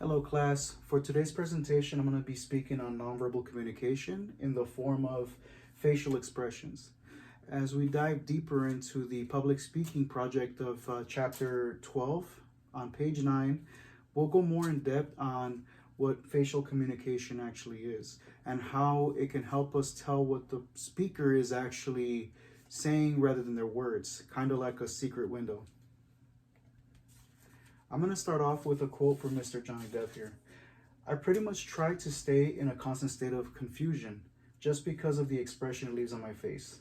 Hello class. For today's presentation, I'm going to be speaking on nonverbal communication in the form of facial expressions. As we dive deeper into the public speaking project of chapter 12 on page 9, we'll go more in depth on what facial communication actually is and how it can help us tell what the speaker is actually saying rather than their words, kind of like a secret window. I'm going to start off with a quote from Mr. Johnny Depp here. I pretty much try to stay in a constant state of confusion just because of the expression it leaves on my face.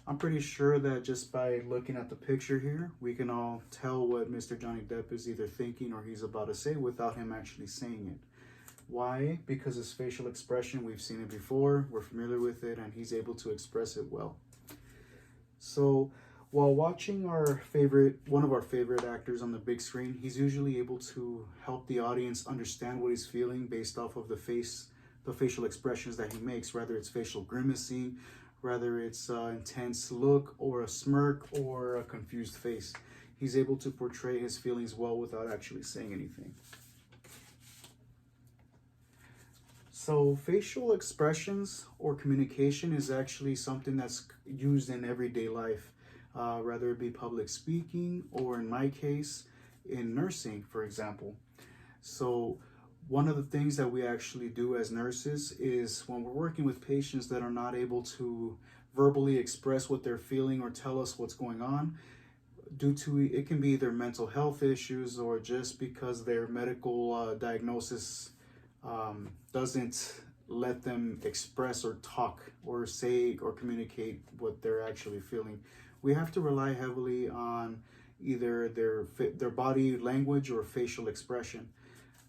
I'm pretty sure that just by looking at the picture here, we can all tell what Mr. Johnny Depp is either thinking or he's about to say without him actually saying it. Why? Because his facial expression, we've seen it before, we're familiar with it, and he's able to express it well. So, while watching one of our favorite actors on the big screen, he's usually able to help the audience understand what he's feeling based off of the facial expressions that he makes, whether it's facial grimacing, whether it's an intense look or a smirk or a confused face. He's able to portray his feelings well without actually saying anything. So facial expressions or communication is actually something that's used in everyday life. Whether it be public speaking or in my case, in nursing, for example. So one of the things that we actually do as nurses is when we're working with patients that are not able to verbally express what they're feeling or tell us what's going on, due to it can be either mental health issues or just because their medical diagnosis doesn't let them express or talk or say or communicate what they're actually feeling. We have to rely heavily on either their body language or facial expression.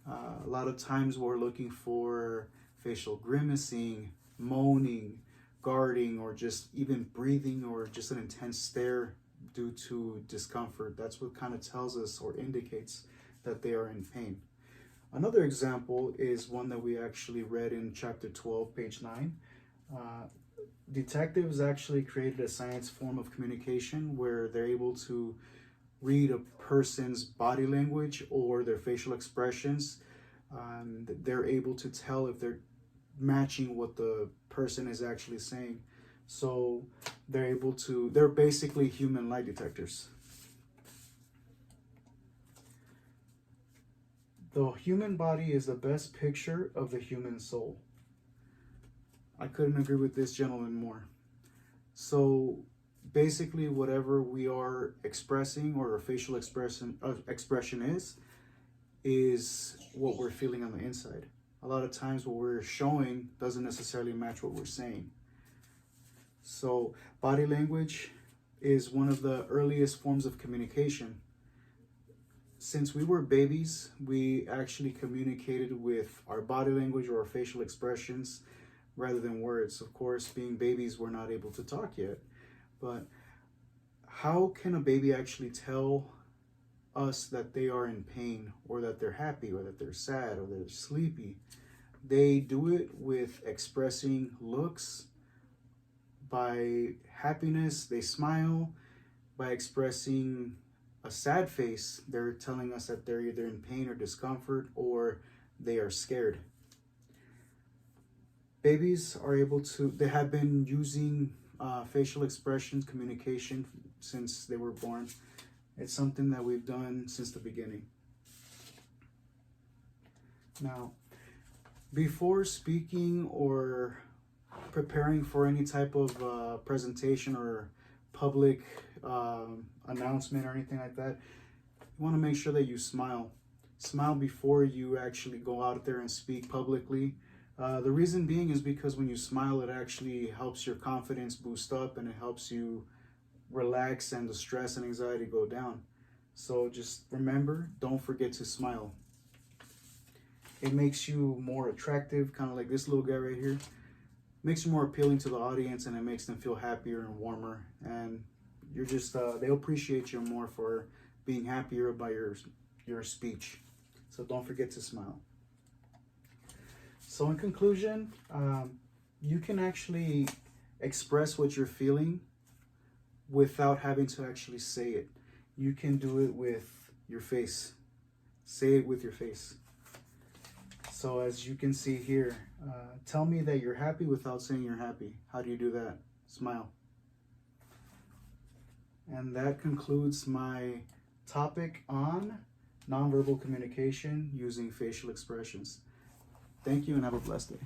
A lot of times we're looking for facial grimacing, moaning, guarding, or just even breathing or just an intense stare due to discomfort. That's what kind of tells us or indicates that they are in pain. Another example is one that we actually read in chapter 12, page 9. Detectives actually created a science form of communication where they're able to read a person's body language or their facial expressions. They're able to tell if they're matching what the person is actually saying. So they're basically human lie detectors. The human body is the best picture of the human soul. I couldn't agree with this gentleman more. So basically whatever we are expressing or our facial expression is what we're feeling on the inside. A lot of times what we're showing doesn't necessarily match what we're saying. So body language is one of the earliest forms of communication. Since we were babies, we actually communicated with our body language or our facial expressions rather than words. Of course, being babies, we're not able to talk yet. But how can a baby actually tell us that they are in pain or that they're happy or that they're sad or they're sleepy? They do it with expressing looks. By happiness, they smile. By expressing a sad face, they're telling us that they're either in pain or discomfort or they are scared. Babies they have been using facial expressions, communication since they were born. It's something that we've done since the beginning. Now, before speaking or preparing for any type of presentation or public announcement or anything like that, you want to make sure that you smile. Smile before you actually go out there and speak publicly. The reason being is because when you smile, it actually helps your confidence boost up and it helps you relax and the stress and anxiety go down. So just remember, don't forget to smile. It makes you more attractive, kind of like this little guy right here. Makes you more appealing to the audience and it makes them feel happier and warmer. And you're just, they'll appreciate you more for being happier about your speech. So don't forget to smile. So in conclusion, you can actually express what you're feeling without having to actually say it. You can do it with your face. Say it with your face. So as you can see here, tell me that you're happy without saying you're happy. How do you do that? Smile. And that concludes my topic on nonverbal communication using facial expressions. Thank you and have a blessed day.